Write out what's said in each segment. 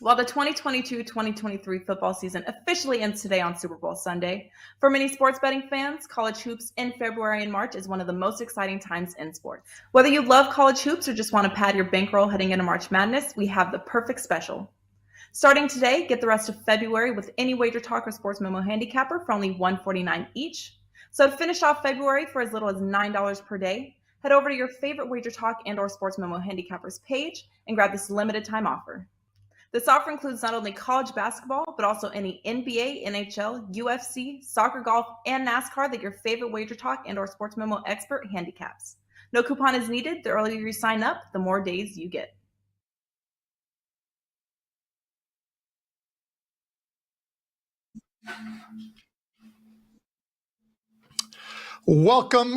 While the 2022-2023 football season officially ends today on Super Bowl Sunday, for many sports betting fans, college hoops in February and March is one of the most exciting times in sports. Whether you love college hoops or just want to pad your bankroll heading into March Madness, we have the perfect special. Starting today, get the rest of February with any WagerTalk or Sports Memo handicapper for only $149 each. So to finish off February for as little as $9 per day, head over to your favorite WagerTalk and or Sports Memo handicappers page and grab this limited time offer. This offer includes not only college basketball, but also any NBA, NHL, UFC, soccer, golf, and NASCAR that your favorite WagerTalk and or Sports Memo expert handicaps. No coupon is needed. The earlier you sign up, the more days you get. Welcome.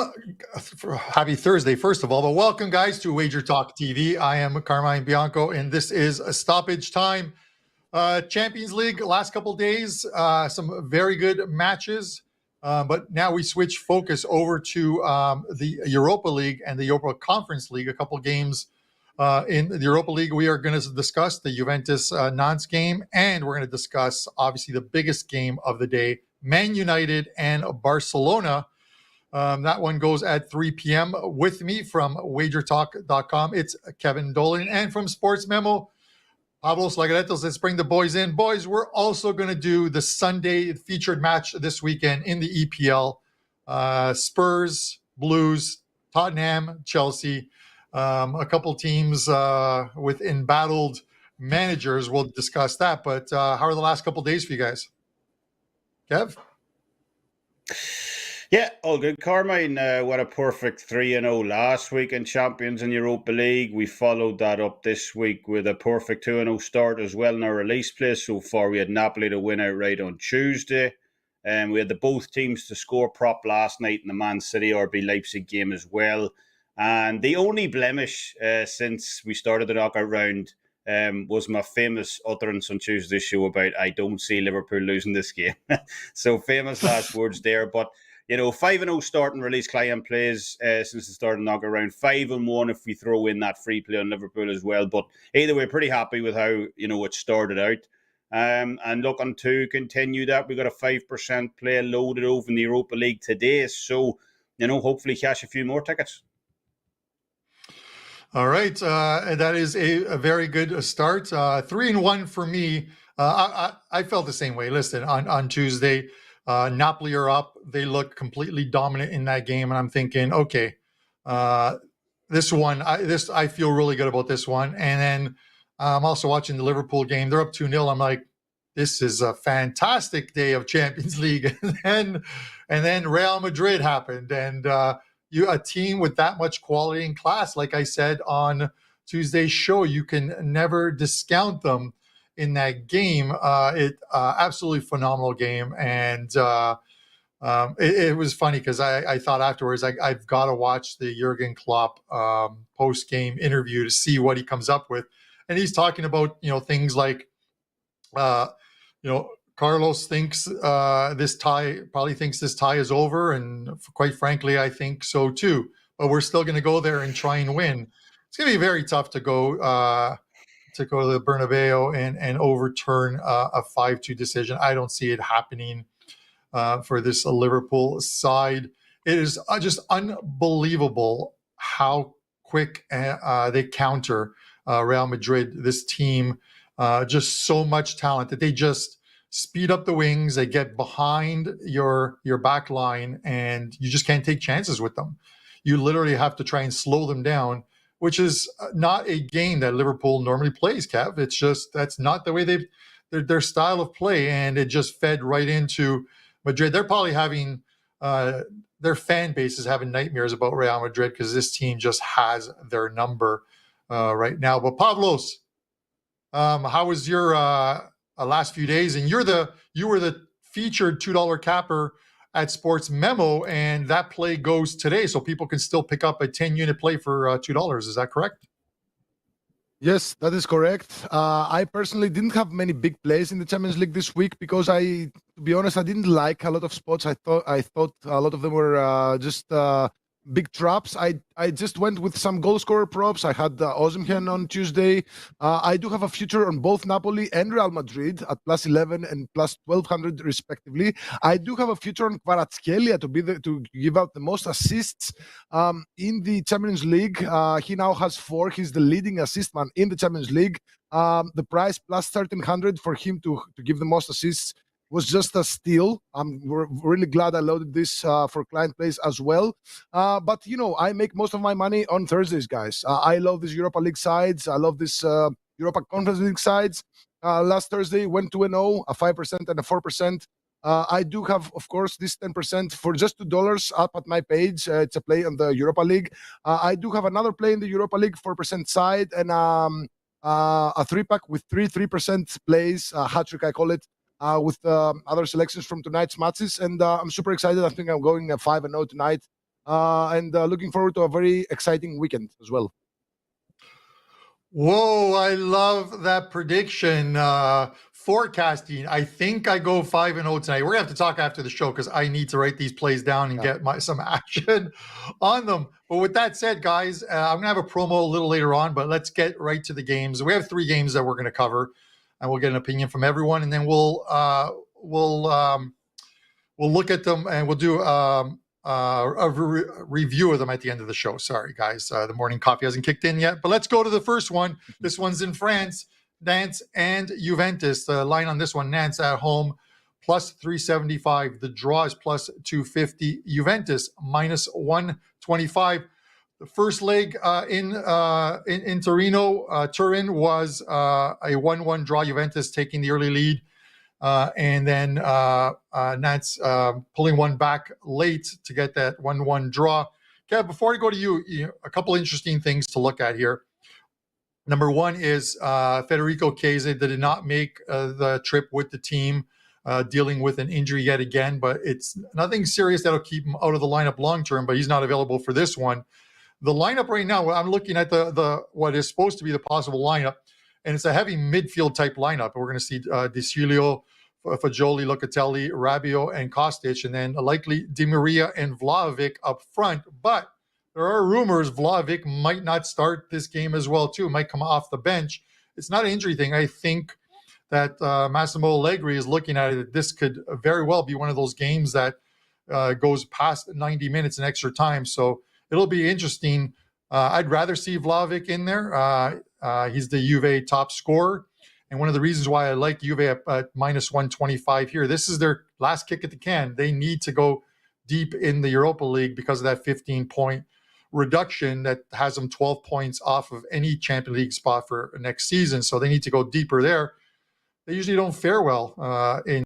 Happy Thursday, first of all, but welcome, guys, to WagerTalk TV. I am Carmine Bianco, and this is a Stoppage Time. Champions League, last couple days, some very good matches, but now we switch focus over to the Europa League and the Europa Conference League. A couple games in the Europa League. We are going to discuss the Juventus Nantes game, and we're going to discuss, obviously, the biggest game of the day, Man United and Barcelona. That one goes at 3 p.m. With me from WagerTalk.com, it's Kevin Dolan, and from Sports Memo, Pavlos. Let's bring the boys in. Boys, we're also going to do the Sunday featured match this weekend in the EPL. Spurs, Blues, Tottenham, Chelsea, a couple teams with embattled managers. We'll discuss that. But how are the last couple days for you guys? Kev? Yeah, all good. Carmine, what a perfect 3-0 last week in Champions in Europa League. We followed that up this week with a perfect 2-0 start as well in our release play. So far, we had Napoli to win outright on Tuesday. And we had the both teams to score prop last night in the Man City RB Leipzig game as well. And the only blemish since we started the knockout round was my famous utterance on Tuesday's show about I don't see Liverpool losing this game. So famous last words there. But 5-0 start and release client plays since the start of the knockout round. 5-1 if we throw in that free play on Liverpool as well. But either way, pretty happy with how it started out. And looking to continue that, we got a 5% play loaded over in the Europa League today. So hopefully cash a few more tickets. All right, that is a very good start. 3-1 for me. I felt the same way. Listen, on Tuesday. Napoli are up. They look completely dominant in that game, and I'm thinking, okay, this one, I feel really good about this one. And then I'm also watching the Liverpool game. They're up 2-0. I'm like, this is a fantastic day of Champions League. and then Real Madrid happened, and a team with that much quality and class, like I said on Tuesday's show, you can never discount them. In that game, absolutely phenomenal game, and it was funny because I thought afterwards I've got to watch the Jurgen Klopp post-game interview to see what he comes up with, and he's talking about things like Carlos thinks this tie is over, and quite frankly I think so too. But we're still going to go there and try and win. It's going to be very tough to go to the Bernabeu and overturn a 5-2 decision. I don't see it happening for this Liverpool side. It is just unbelievable how quick they counter Real Madrid. This team, just so much talent that they just speed up the wings. They get behind your back line, and you just can't take chances with them. You literally have to try and slow them down, which is not a game that Liverpool normally plays, Kev. It's just that's not the way their style of play, and it just fed right into Madrid. They're probably having their fan base is having nightmares about Real Madrid because this team just has their number right now. But Pavlos, how was your last few days? And you were the featured $2 capper at Sports Memo, and that play goes today, so people can still pick up a 10-unit play for $2. Is that correct? Yes, that is correct. I personally didn't have many big plays in the Champions League this week because to be honest, I didn't like a lot of spots. I thought a lot of them were just big traps. I just went with some goal scorer props. I had Osimhen on Tuesday. I do have a future on both Napoli and Real Madrid at +11 and +1200 respectively. I do have a future on Kvaratskhelia to give out the most assists in the Champions League. He now has 4. He's the leading assist man in the Champions League. The price +1300 for him to give the most assists was just a steal. I'm really glad I loaded this for client plays as well. But, I make most of my money on Thursdays, guys. I love these Europa League sides. I love this Europa Conference League sides. Last Thursday, went 2-0, a 5% and a 4%. I do have, of course, this 10% for just $2 up at my page. It's a play on the Europa League. I do have another play in the Europa League, 4% side, and a 3-pack with 3% plays, hat-trick I call it, with other selections from tonight's matches. And I'm super excited. I think I'm going 5-0 tonight. And looking forward to a very exciting weekend as well. Whoa, I love that prediction. Forecasting. I think I go 5-0 tonight. We're gonna have to talk after the show because I need to write these plays down and get some action on them. But with that said, guys, I'm gonna have a promo a little later on, but let's get right to the games. We have 3 games that we're gonna cover, and we'll get an opinion from everyone, and then we'll look at them and we'll do a review of them at the end of the show. Sorry, guys. The morning coffee hasn't kicked in yet, but let's go to the first one. This one's in France, Nantes and Juventus. The line on this one, Nantes at home, +375. The draw is +250. Juventus, -125. The first leg in Torino, Turin was a 1-1 draw. Juventus taking the early lead. And then Nantes pulling one back late to get that 1-1 draw. Kev, before I go to you, a couple interesting things to look at here. Number one is Federico Chiesa did not make the trip with the team, dealing with an injury yet again, but it's nothing serious that'll keep him out of the lineup long term, but he's not available for this one. The lineup right now, I'm looking at the what is supposed to be the possible lineup, and it's a heavy midfield type lineup. We're going to see De Sciglio, Fagioli, Locatelli, Rabiot, and Kostic, and then likely Di Maria and Vlahovic up front. But there are rumors Vlahovic might not start this game as well, too. Might come off the bench. It's not an injury thing. I think that Massimo Allegri is looking at it. This could very well be one of those games that goes past 90 minutes in extra time. So it'll be interesting. I'd rather see Vlahovic in there. He's the Juve top scorer. And one of the reasons why I like Juve at -125 here, this is their last kick at the can. They need to go deep in the Europa League because of that 15-point reduction that has them 12 points off of any Champions League spot for next season. So they need to go deeper there. They usually don't fare well in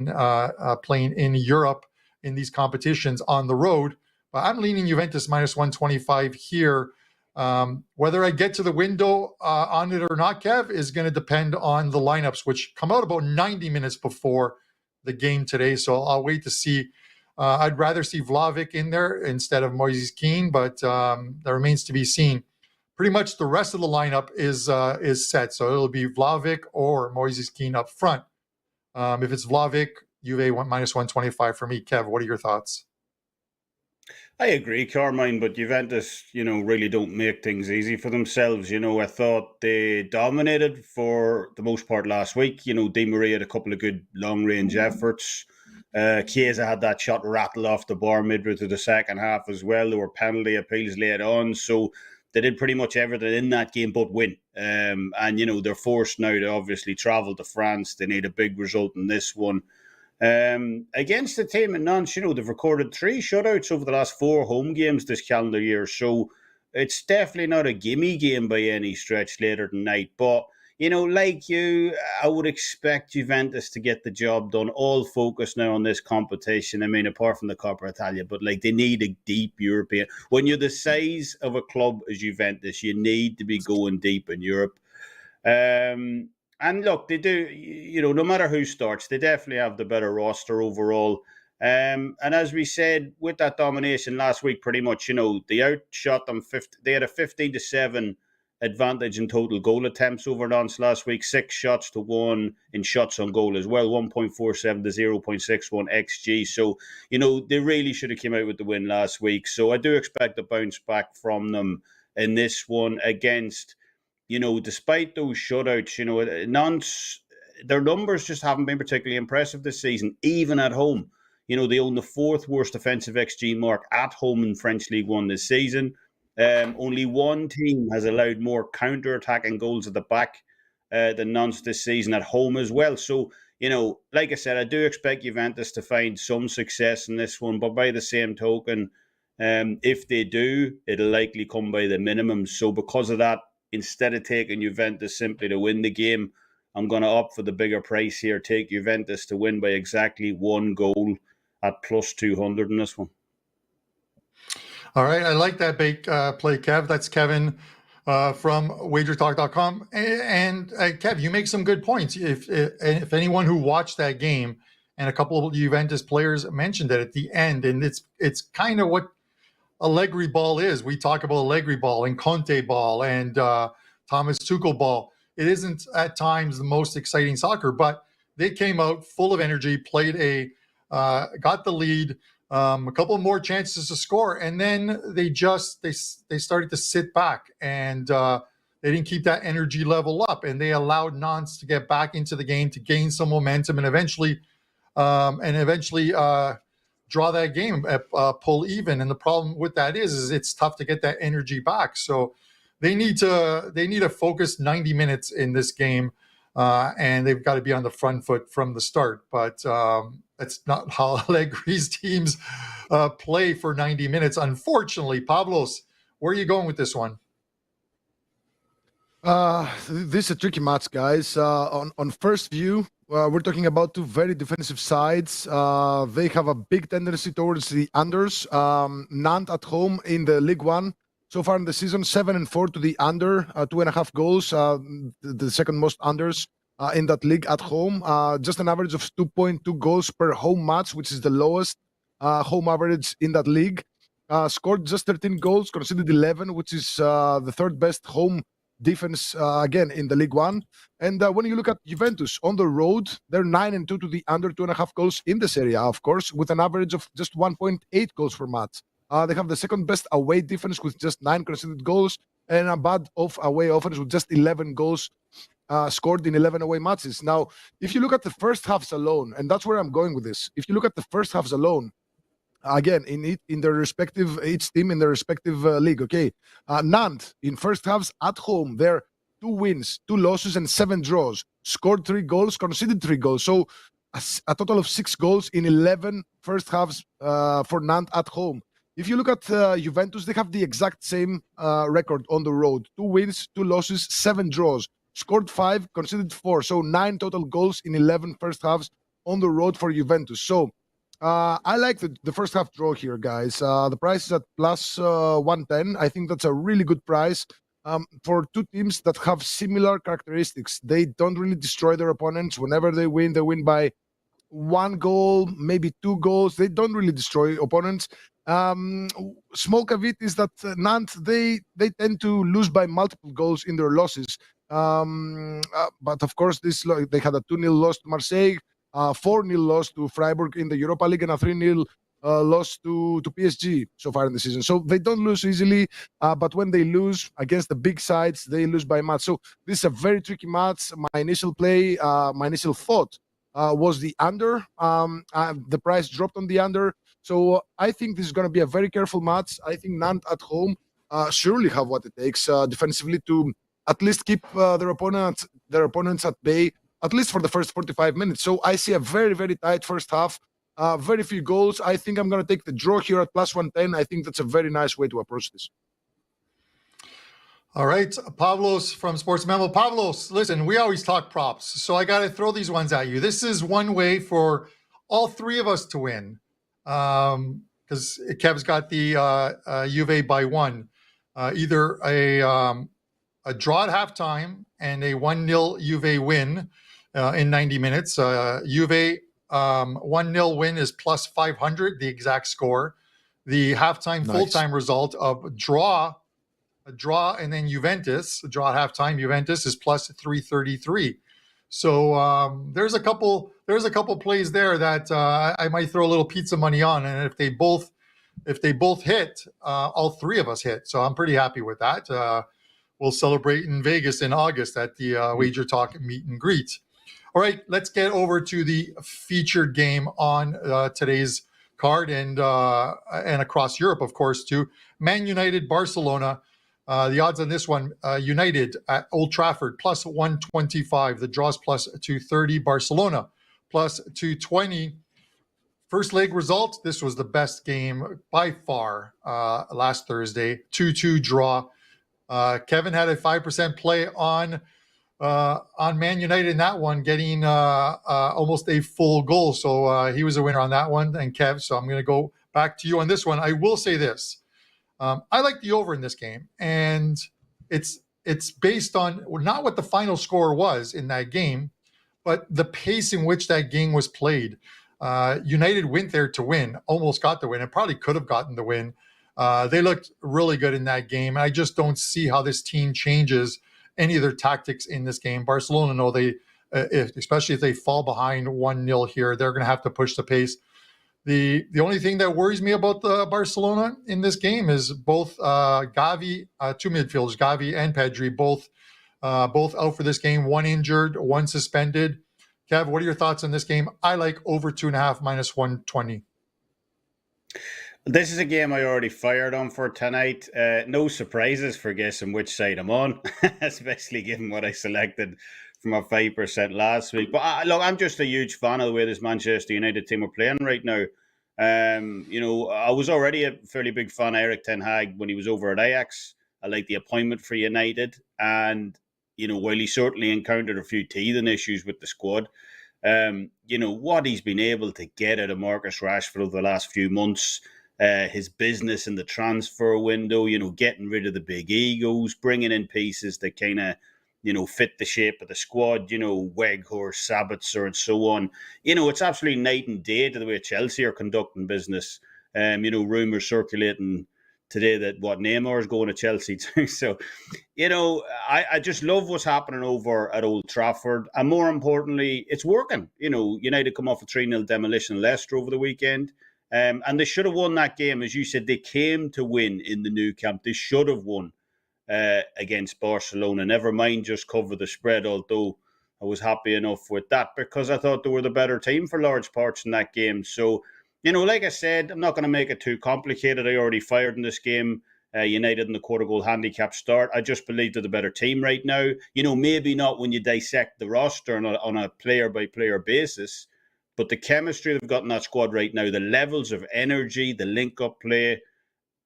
playing in Europe in these competitions on the road. But I'm leaning Juventus -125 here. Whether I get to the window on it or not, Kev, is going to depend on the lineups, which come out about 90 minutes before the game today. So I'll wait to see. I'd rather see Vlahovic in there instead of Moises Kean, but that remains to be seen. Pretty much the rest of the lineup is set. So it'll be Vlahovic or Moises Kean up front. If it's Vlahovic, Juve -125 for me. Kev, what are your thoughts? I agree, Carmine, but Juventus, really don't make things easy for themselves. I thought they dominated for the most part last week. Di Maria had a couple of good long-range efforts. Chiesa had that shot rattle off the bar midway through the second half as well. There were penalty appeals laid on, so they did pretty much everything in that game but win. And, they're forced now to obviously travel to France. They need a big result in this one. Against the team at Nantes, they've recorded 3 shutouts over the last 4 home games this calendar year. So it's definitely not a gimme game by any stretch later tonight. But, like you, I would expect Juventus to get the job done. All focus now on this competition. I mean, apart from the Coppa Italia, but they need a deep European. When you're the size of a club as Juventus, you need to be going deep in Europe. And look, they do, no matter who starts, they definitely have the better roster overall. And as we said, with that domination last week, pretty much, they outshot them. They had a 15-7 advantage in total goal attempts over Nantes last week, 6 shots to 1 in shots on goal as well, 1.47 to 0.61 XG. So, they really should have came out with the win last week. So I do expect a bounce back from them in this one against, despite those shutouts, Nantes, their numbers just haven't been particularly impressive this season, even at home. They own the 4th worst offensive XG mark at home in French League One this season. Only one team has allowed more counter-attacking goals at the back than Nantes this season at home as well. So, like I said, I do expect Juventus to find some success in this one. But by the same token, if they do, it'll likely come by the minimum. So because of that, instead of taking Juventus simply to win the game, I'm going to opt for the bigger price here. Take Juventus to win by exactly 1 goal at plus 200 in this one. All right, I like that bait play, Kev. That's Kevin from WagerTalk.com. And Kev, you make some good points. If anyone who watched that game, and a couple of Juventus players mentioned it at the end, and it's kind of what Allegri ball is. We talk about Allegri ball and Conte ball and Thomas Tuchel ball. It isn't at times the most exciting soccer, but they came out full of energy, played got the lead. A couple more chances to score, and then they started to sit back, and they didn't keep that energy level up, and they allowed Nantes to get back into the game, to gain some momentum, and eventually draw that game, pull even. And the problem with that is it's tough to get that energy back. So they need to focus 90 minutes in this game, and they've got to be on the front foot from the start. But that's not how Allegri's teams play for 90 minutes, unfortunately. Pavlos, where are you going with this one? This is a tricky match, guys. On first view, we're talking about 2 very defensive sides. They have a big tendency towards the unders. Nantes at home in the League One so far in the season, 7-4 to the under, 2.5 goals, the second most unders in that league at home. Just an average of 2.2 goals per home match, which is the lowest home average in that league. Scored just 13 goals, conceded 11, which is the 3rd best home defense again in the League One. And when you look at Juventus on the road, they're 9-2 to the under 2.5 goals in this area, of course, with an average of just 1.8 goals per match. They have the 2nd best away defense with just 9 conceded goals, and a bad away offense with just 11 goals scored in 11 away matches. Now, if you look at the first halves alone, and that's where I'm going with this, if you look at the first halves alone, again, in their respective, each team in their respective league, okay? Nantes, in first halves at home, they're 2 wins, 2 losses, and 7 draws. Scored 3 goals, conceded 3 goals. So a total of 6 goals in 11 first halves for Nantes at home. If you look at Juventus, they have the exact same record on the road. 2 wins, 2 losses, 7 draws. Scored 5, conceded 4. So 9 total goals in 11 first halves on the road for Juventus. So I like the first half draw here, guys. The price is at plus 110. I think that's a really good price for 2 teams that have similar characteristics. They don't really destroy their opponents. Whenever they win by 1 goal, maybe 2 goals. They don't really destroy opponents. Small caveat is that Nantes, they tend to lose by multiple goals in their losses. But of course, they had a 2-0 loss to Marseille, 4-0 loss to Freiburg in the Europa League, and a 3-0 loss to PSG so far in the season. So they don't lose easily, but when they lose against the big sides, they lose by much. So this is a very tricky match. My initial thought was the under. The price dropped on the under. So I think this is going to be a very careful match. I think Nantes at home surely have what it takes defensively to at least keep their opponents at bay, at least for the first 45 minutes. So I see a very, very tight first half, very few goals. I think I'm going to take the draw here at plus 110. I think that's a very nice way to approach this. All right, Pavlos from Sports Memo. Pavlos, listen, we always talk props, so I got to throw these ones at you. This is one way for all 3 of us to win, because Kev's got the Juve by 1, either a draw at halftime and a 1-0 Juve win in 90 minutes. Juve 1-0 win is plus 500, the exact score. The halftime, full-time result of a a draw, and then Juventus, a draw at halftime. Juventus is plus 333. So there's a couple plays there that I might throw a little pizza money on, and if they both hit, all three of us hit. So I'm pretty happy with that. We'll celebrate in Vegas in August at the WagerTalk meet and greet. All right, let's get over to the featured game on today's card and across Europe, of course, too. Man United, Barcelona. The odds on this one, United at Old Trafford, plus 125. The draws plus 230. Barcelona, plus 220. First leg result, this was the best game by far last Thursday. 2-2 draw. Kevin had a 5% play on Man United in that one, getting almost a full goal. So he was a winner on that one. And Kev, so I'm going to go back to you on this one. I will say this. I like the over in this game. And it's based on not what the final score was in that game, but the pace in which that game was played. United went there to win, almost got the win, and probably could have gotten the win. They looked really good in that game. I just don't see how this team changes any of their tactics in this game. Barcelona, no, especially if they fall behind 1-0 here, they're going to have to push the pace. The only thing that worries me about the Barcelona in this game is both Gavi, two midfielders, Gavi and Pedri, both out for this game. One injured, one suspended. Kev, what are your thoughts on this game? I like over 2.5 minus 120. This is a game I already fired on for tonight. No surprises for guessing which side I'm on, especially given what I selected from a 5% last week. But look, I'm just a huge fan of the way this Manchester United team are playing right now. I was already a fairly big fan of Erik ten Hag when he was over at Ajax. I like the appointment for United. And, while he certainly encountered a few teething issues with the squad, what he's been able to get out of Marcus Rashford over the last few months, his business in the transfer window, getting rid of the big egos, bringing in pieces that kind of, fit the shape of the squad, Weghorst, Sabitzer, and so on. It's absolutely night and day to the way Chelsea are conducting business. Rumours circulating today that Neymar is going to Chelsea too. So, I just love what's happening over at Old Trafford. And more importantly, it's working. United come off a 3-0 demolition of Leicester over the weekend. And they should have won that game. As you said, they came to win in the new camp. They should have won against Barcelona. Never mind just cover the spread, although I was happy enough with that because I thought they were the better team for large parts in that game. So, like I said, I'm not going to make it too complicated. I already fired in this game. United in the quarter-goal handicap start. I just believe they're the better team right now. Maybe not when you dissect the roster on a player-by-player basis, but the chemistry they've got in that squad right now, the levels of energy, the link-up play,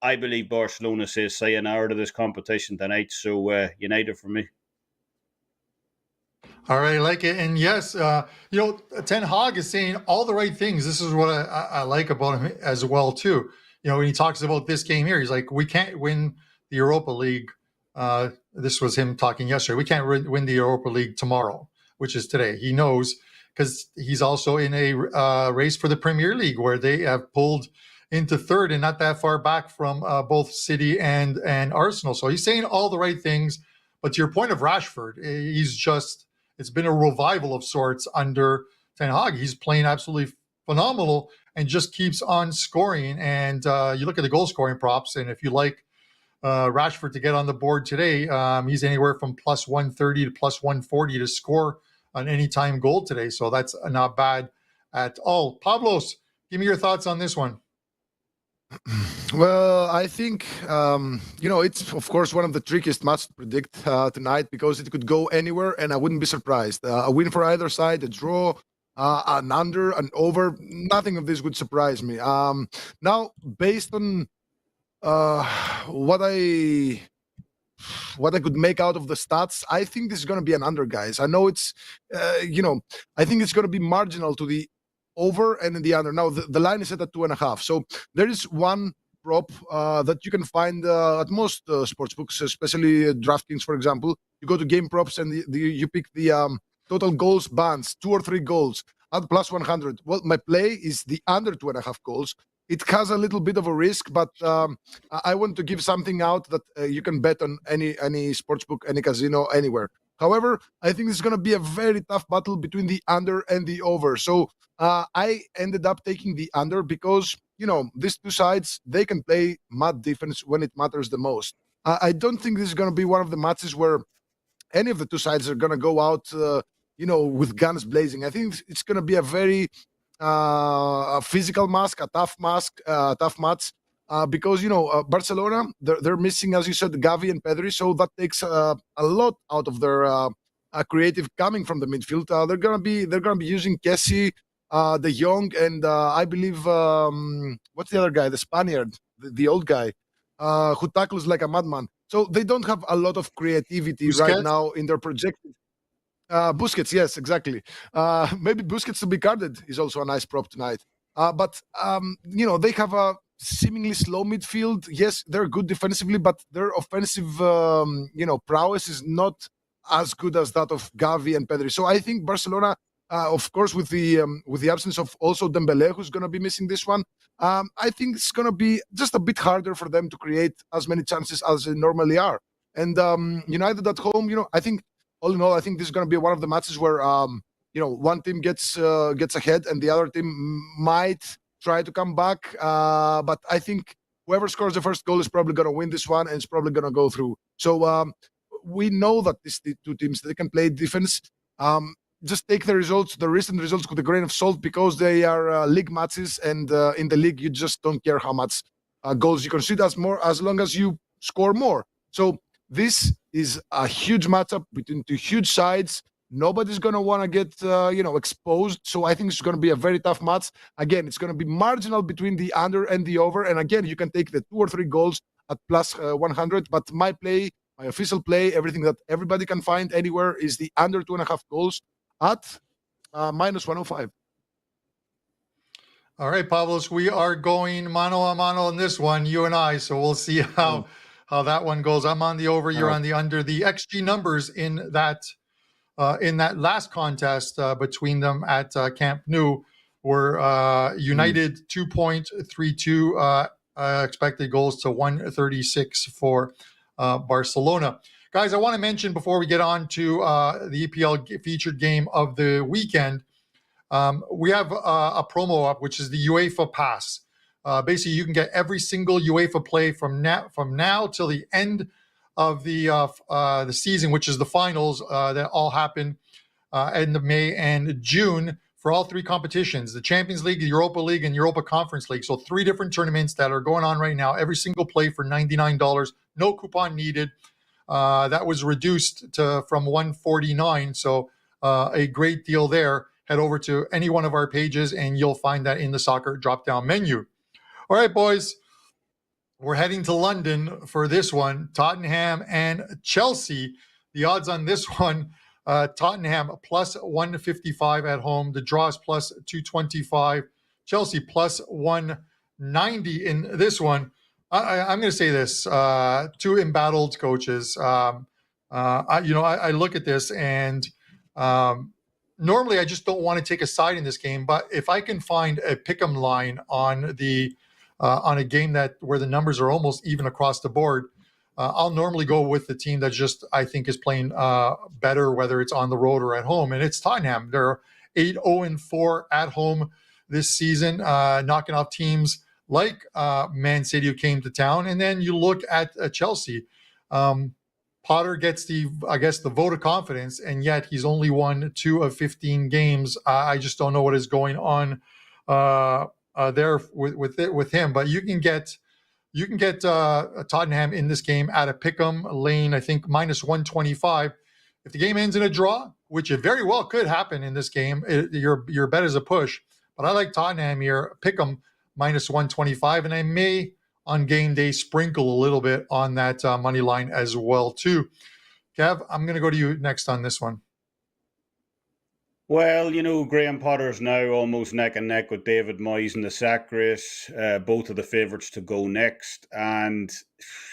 I believe Barcelona says sayonara to this competition tonight. So United for me. All right, I like it. And yes, Ten Hag is saying all the right things. This is what I like about him as well, too. When he talks about this game here, he's like, we can't win the Europa League. This was him talking yesterday. We can't win the Europa League tomorrow, which is today. He knows because he's also in a race for the Premier League where they have pulled into third and not that far back from both City and Arsenal. So he's saying all the right things. But to your point of Rashford, it's been a revival of sorts under Ten Hag. He's playing absolutely phenomenal and just keeps on scoring. And you look at the goal scoring props, and if you like Rashford to get on the board today, he's anywhere from plus 130 to plus 140 to score an anytime goal today. So that's not bad at all. Pavlos, give me your thoughts on this one. Well, I think, it's, of course, one of the trickiest matches to predict tonight because it could go anywhere, and I wouldn't be surprised. A win for either side, a draw, an under, an over, nothing of this would surprise me. Now, based on what I could make out of the stats, I think this is going to be an under, guys. I know it's, I think it's going to be marginal to the over and in the under. Now, the line is set at 2.5. So there is one prop that you can find at most sports books, especially DraftKings, for example. You go to game props and you pick the total goals bans, 2 or 3 goals at plus 100. Well, my play is the under 2.5 goals it has a little bit of a risk, but I want to give something out that you can bet on any sportsbook, any casino, anywhere. However, I think this is going to be a very tough battle between the under and the over. So I ended up taking the under because, these two sides, they can play mad defense when it matters the most. I don't think this is going to be one of the matches where any of the two sides are going to go out, with guns blazing. I think it's going to be a very a physical match, a tough match, because Barcelona, they're missing, as you said, Gavi and Pedri, so that takes a lot out of their creative coming from the midfield. They're gonna be using Kessie, De Jong, and I believe what's the other guy, the Spaniard, the old guy, who tackles like a madman. So they don't have a lot of creativity right now in their projected. Busquets, yes, exactly. Maybe Busquets to be carded is also a nice prop tonight. But they have a seemingly slow midfield. Yes, they're good defensively, but their offensive, prowess is not as good as that of Gavi and Pedri. So I think Barcelona, of course, with the absence of also Dembele, who's going to be missing this one, I think it's going to be just a bit harder for them to create as many chances as they normally are. And United at home, I think all in all, I think this is going to be one of the matches where one team gets ahead and the other team might try to come back. But I think whoever scores the first goal is probably going to win this one and it's probably going to go through. So we know that these two teams, they can play defense. Just take the recent results with a grain of salt, because they are league matches, and in the league you just don't care how much goals you concede, as long as you score more. So this is a huge matchup between two huge sides. Nobody's going to want to get exposed. So I think it's going to be a very tough match. Again, it's going to be marginal between the under and the over. And again, you can take the 2 or 3 goals at plus 100. But my official play, everything that everybody can find anywhere, is the under 2.5 goals at minus 105. All right, Pavlos, we are going mano a mano on this one, you and I. So we'll see how that one goes. I'm on the over, you're on the under. The XG numbers in that last contest between them at Camp Nou were United 2.32 expected goals to 136 for Barcelona. Guys, I want to mention before we get on to the EPL featured game of the weekend, we have a promo up, which is the UEFA Pass. Basically, you can get every single UEFA play from now till the end of the season, which is the finals that all happen end of May and June for all 3 competitions: the Champions League, the Europa League, and Europa Conference League. So 3 different tournaments that are going on right now. Every single play for $99, no coupon needed. That was reduced from $149. So a great deal there. Head over to any one of our pages and you'll find that in the soccer drop-down menu. All right, boys. We're heading to London for this one. Tottenham and Chelsea. The odds on this one, Tottenham plus 155 at home. The draw is plus 225. Chelsea plus 190 in this one. I'm going to say this: 2 embattled coaches. I look at this and normally I just don't want to take a side in this game. But if I can find a pick'em line on a game where the numbers are almost even across the board, I'll normally go with the team that just I think is playing better, whether it's on the road or at home. And it's Tottenham. They're 8-0-4 at home this season, knocking off teams like Man City, who came to town. And then you look at Chelsea. Potter gets the vote of confidence, and yet he's only won 2 of 15 games. I just don't know what is going on there with him. But you can get Tottenham in this game at a pick'em lane, I think minus 125. If the game ends in a draw, which it very well could happen in this game, your bet is a push. But I like Tottenham here, pick'em minus 125, and I may on game day sprinkle a little bit on that money line as well too. Kev, I'm going to go to you next on this one. Well, Graham Potter's now almost neck and neck with David Moyes in the sack race. Both of the favourites to go next. And,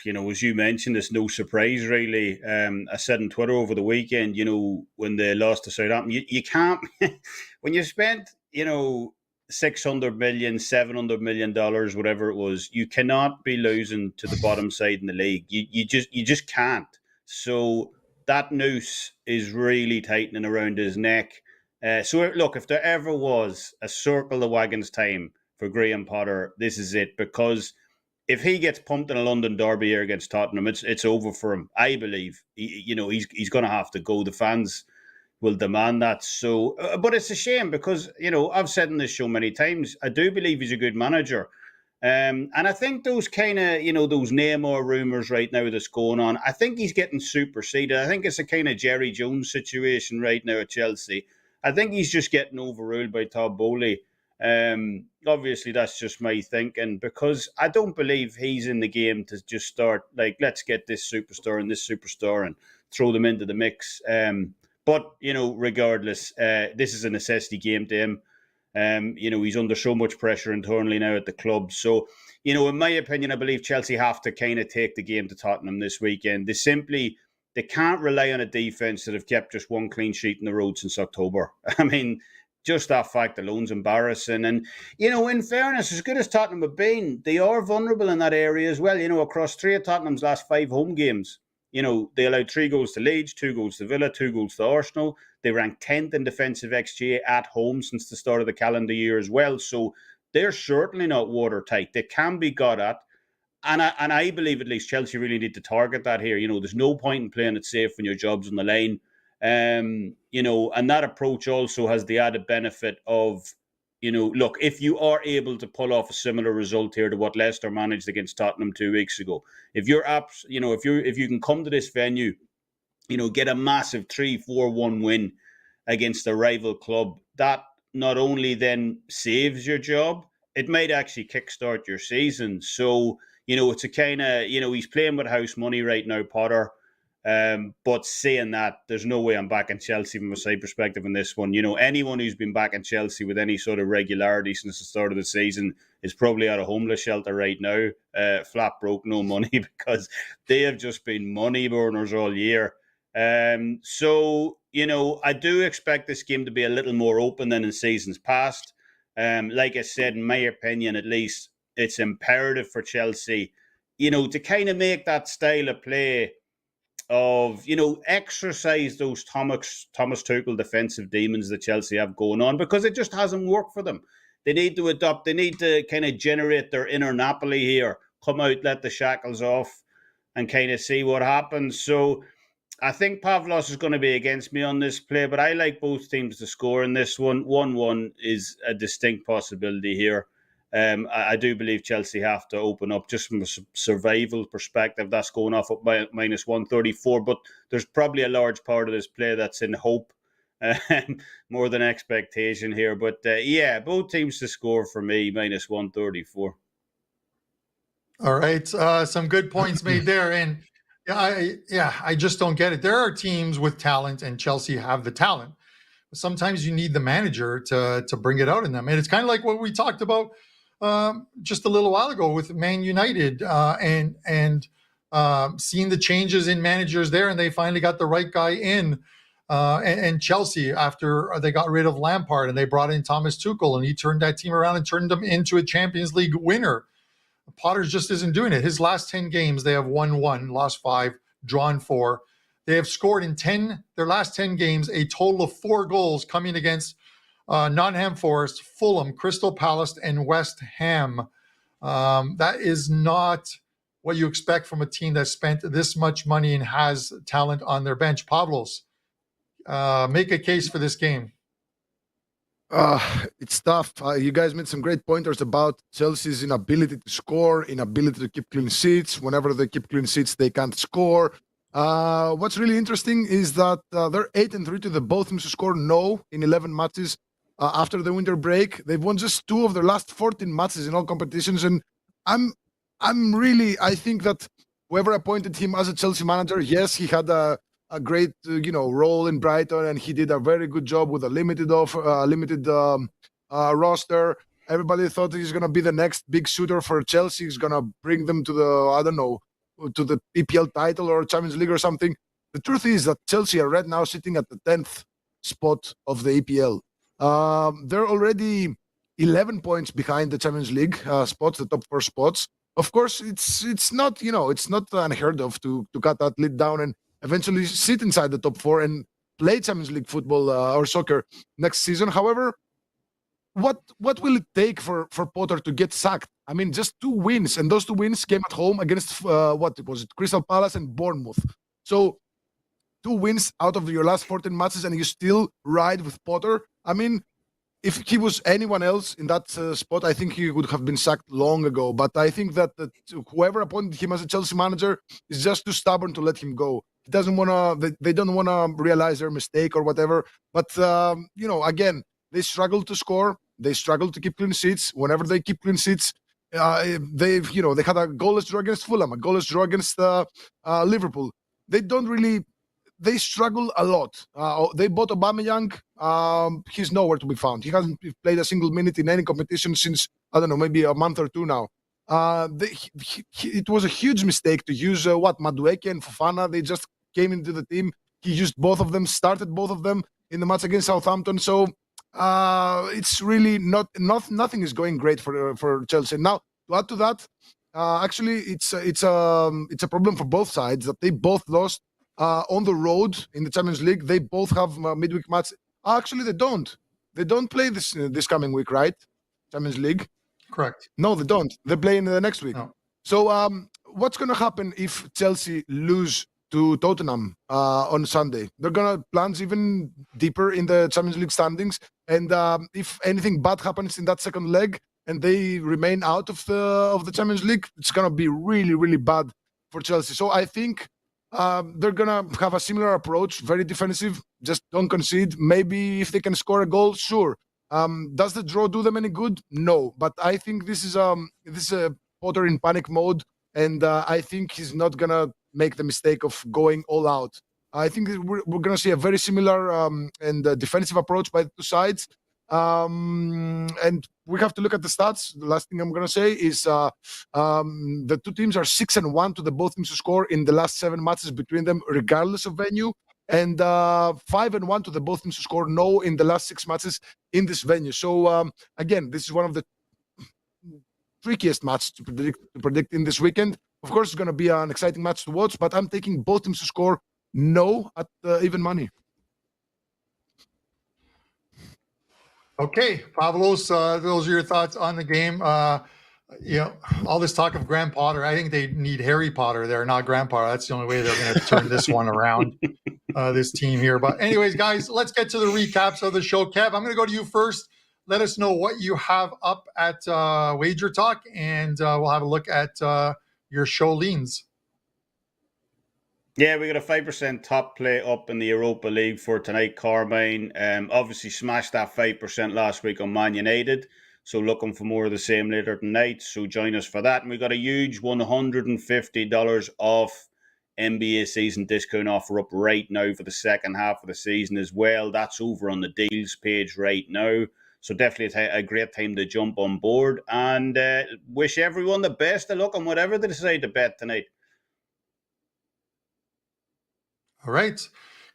as you mentioned, it's no surprise, really. I said on Twitter over the weekend, when they lost to Southampton, you can't, when you spent, $600 million, $700 million, whatever it was, you cannot be losing to the bottom side in the league. You just can't. So that noose is really tightening around his neck. So look, if there ever was a circle the wagons time for Graham Potter, this is it. Because if he gets pumped in a London derby here against Tottenham, it's over for him. I believe he's going to have to go. The fans will demand that. So, but it's a shame because, I've said in this show many times, I do believe he's a good manager. And I think those kind of, those Neymar rumours right now that's going on, I think he's getting superseded. I think it's a kind of Jerry Jones situation right now at Chelsea. I think he's just getting overruled by Todd Bowley. Obviously, that's just my thinking because I don't believe he's in the game to just start, let's get this superstar and throw them into the mix. But, regardless, this is a necessity game to him. He's under so much pressure internally now at the club. So, in my opinion, I believe Chelsea have to kind of take the game to Tottenham this weekend. They can't rely on a defence that have kept just one clean sheet in the road since October. I mean, just that fact alone is embarrassing. And, in fairness, as good as Tottenham have been, they are vulnerable in that area as well. Across 3 of Tottenham's last 5 home games, they allowed 3 goals to Leeds, 2 goals to Villa, 2 goals to Arsenal. They ranked 10th in defensive XGA at home since the start of the calendar year as well. So they're certainly not watertight. They can be got at. And I believe at least Chelsea really need to target that here. There's no point in playing it safe when your job's on the line. And that approach also has the added benefit of, look, if you are able to pull off a similar result here to what Leicester managed against Tottenham 2 weeks ago, if you can come to this venue, get a massive 3-4-1 win against a rival club, that not only then saves your job, it might actually kickstart your season. So, it's a kind of, he's playing with house money right now, Potter. But saying that, there's no way I'm backing Chelsea from a side perspective in this one. Anyone who's been backing Chelsea with any sort of regularity since the start of the season is probably out of homeless shelter right now, flat broke, no money, because they have just been money burners all year. So, I do expect this game to be a little more open than in seasons past. Like I said, in my opinion, at least, it's imperative for Chelsea, to kind of make that style of play of, exercise those Thomas Tuchel defensive demons that Chelsea have going on, because it just hasn't worked for them. They need to adopt, they need to kind of generate their inner Napoli here, come out, let the shackles off and kind of see what happens. So I think Pavlos is going to be against me on this play, but I like both teams to score in this one. 1-1 is a distinct possibility here. I do believe Chelsea have to open up just from a survival perspective. That's going off at minus 134, but there's probably a large part of this play that's in hope more than expectation here. But both teams to score for me, minus 134. All right. Some good points made there. And I just don't get it. There are teams with talent, and Chelsea have the talent. Sometimes you need the manager to bring it out in them. And it's kind of like what we talked about just a little while ago with Man United and seeing the changes in managers there, and they finally got the right guy in. And Chelsea, after they got rid of Lampard and they brought in Thomas Tuchel, and he turned that team around and turned them into a Champions League winner. Potters just isn't doing it. His last 10 games, they have won 1, lost 5, drawn 4. They have scored in their last 10 games, a total of 4 goals coming against Nottingham Forest, Fulham, Crystal Palace, and West Ham. That is not what you expect from a team that spent this much money and has talent on their bench. Pavlos, make a case for this game. It's tough. You guys made some great pointers about Chelsea's inability to score, inability to keep clean sheets. Whenever they keep clean sheets, they can't score. What's really interesting is that they're 8-3 to the both teams to score no in 11 matches after the winter break. They've won just 2 of their last 14 matches in all competitions, and I think that whoever appointed him as a Chelsea manager, yes, he had a great role in Brighton, and he did a very good job with a limited roster. Everybody thought he's going to be the next big shooter for Chelsea. He's going to bring them to the EPL title or Champions League or something. The truth is that Chelsea are right now sitting at the 10th spot of the EPL. They're already 11 points behind the Champions League spots, the top 4 spots. Of course, it's not, it's not unheard of to cut that lead down and eventually sit inside the top 4 and play Champions League football or soccer next season. However, what will it take for Potter to get sacked? I mean, just 2 wins, and those 2 wins came at home against Crystal Palace and Bournemouth. So 2 wins out of your last 14 matches, and you still ride with Potter. I mean, if he was anyone else in that spot, I think he would have been sacked long ago. But I think that whoever appointed him as a Chelsea manager is just too stubborn to let him go. He doesn't want to. They don't want to realize their mistake or whatever. But again, they struggle to score. They struggle to keep clean sheets. Whenever they keep clean sheets, they had a goalless draw against Fulham, a goalless draw against Liverpool. They struggle a lot. They bought Aubameyang. He's nowhere to be found. He hasn't played a single minute in any competition since, I don't know, maybe a month or 2 now. It was a huge mistake to use Madueke and Fofana. They just came into the team. He used both of them, started both of them in the match against Southampton. So it's really nothing is going great for Chelsea. Now, to add to that, actually, it's a problem for both sides that they both lost on the road in the Champions League. They both have midweek match. Actually, they don't. They don't play this coming week, right? Champions League. Correct. No, they don't. They play in the next week. No. So what's going to happen if Chelsea lose to Tottenham on Sunday? They're going to plunge even deeper in the Champions League standings. And if anything bad happens in that second leg and they remain out of the Champions League, it's going to be really, really bad for Chelsea. So I think they're going to have a similar approach, very defensive, just don't concede. Maybe if they can score a goal, sure. Does the draw do them any good? No. But I think this is a Potter in panic mode, and I think he's not going to make the mistake of going all out. I think we're going to see a very similar and defensive approach by the 2 sides. And we have to look at the stats. The last thing I'm going to say is the 2 teams are 6-1 to the both teams to score in the last 7 matches between them, regardless of venue, and 5-1 to the both teams to score no in the last 6 matches in this venue. So again, this is one of the trickiest matches to predict in this weekend. Of course, it's going to be an exciting match to watch, but I'm taking both teams to score no at even money. Okay, Pavlos, those are your thoughts on the game. All this talk of Graham Potter, I think they need Harry Potter there, not Graham Potter. That's the only way they're going to turn this one around, this team here. But anyways, guys, let's get to the recaps of the show. Kev, I'm going to go to you first. Let us know what you have up at WagerTalk, and we'll have a look at your show leans. Yeah, we got a 5% top play up in the Europa League for tonight, Carmine. Obviously smashed that 5% last week on Man United. So looking for more of the same later tonight. So join us for that. And we got a huge $150 off NBA season discount offer up right now for the second half of the season as well. That's over on the deals page right now. So definitely a great time to jump on board. And wish everyone the best of luck on whatever they decide to bet tonight. All right.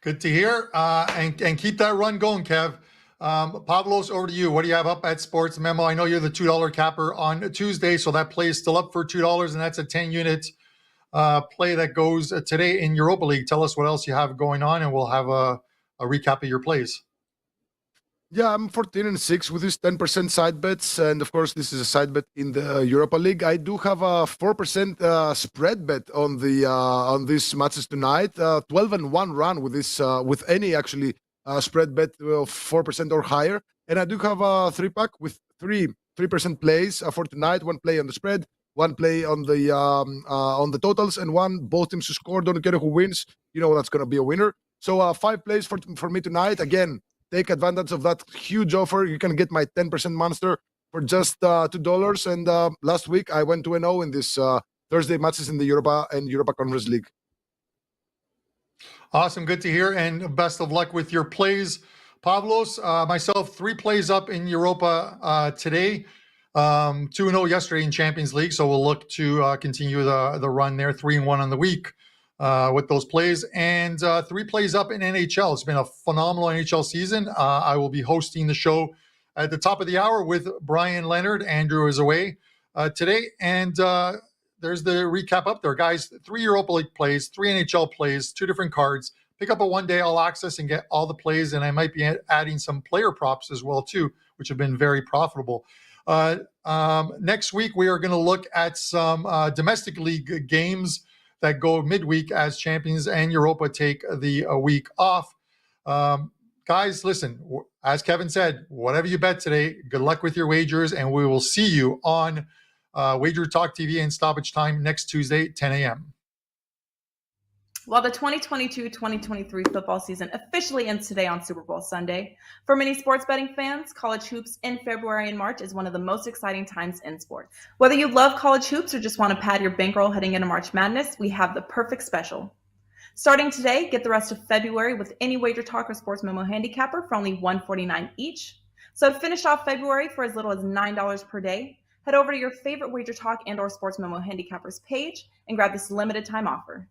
Good to hear. And keep that run going, Kev. Pavlos, over to you. What do you have up at Sports Memo? I know you're the $2 capper on Tuesday, so that play is still up for $2, and that's a 10-unit play that goes today in Europa League. Tell us what else you have going on, and we'll have a recap of your plays. Yeah, I'm 14-6 with these 10% side bets, and of course, this is a side bet in the Europa League. I do have a 4% spread bet on these matches tonight. 12-1 run with this with any actually spread bet of 4% or higher, and I do have a 3-pack with 3% plays for tonight. 1 play on the spread, 1 play on the totals, and 1 both teams to score. Don't care who wins. You know that's going to be a winner. So 5 plays for me tonight. Again, take advantage of that huge offer. You can get my 10% monster for just $2. And last week, I went 2-0 in this Thursday matches in the Europa and Europa Conference League. Awesome. Good to hear. And best of luck with your plays. Pavlos, myself, 3 plays up in Europa today. 2-0 yesterday in Champions League. So we'll look to continue the run there. 3-1 on the week. With those plays, and 3 plays up in NHL. It's been a phenomenal NHL season. I will be hosting the show at the top of the hour with Brian Leonard. Andrew is away today. And there's the recap up there, guys. 3 Europa League plays, 3 NHL plays, 2 different cards. Pick up a one-day all access and get all the plays. And I might be adding some player props as well, too, which have been very profitable. Next week, we are going to look at some domestic league games that go midweek as Champions and Europa take the week off. Guys, listen, as Kevin said, whatever you bet today, good luck with your wagers, and we will see you on WagerTalk TV and Stoppage Time next Tuesday, 10 a.m. While the 2022-2023 football season officially ends today on Super Bowl Sunday, for many sports betting fans, college hoops in February and March is one of the most exciting times in sports. Whether you love college hoops or just want to pad your bankroll heading into March Madness, we have the perfect special. Starting today, get the rest of February with any WagerTalk or Sports Memo handicapper for only $149 each. So to finish off February for as little as $9 per day, head over to your favorite WagerTalk and or Sports Memo handicappers page and grab this limited time offer.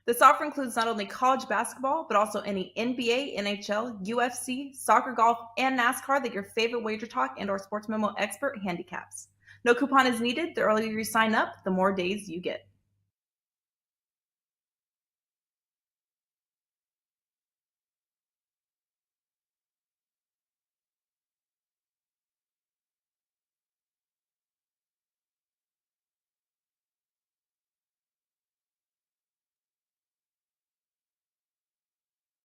This offer includes not only college basketball, but also any NBA, NHL, UFC, soccer, golf, and NASCAR that your favorite WagerTalk and or Sports Memo expert handicaps. No coupon is needed. The earlier you sign up, the more days you get.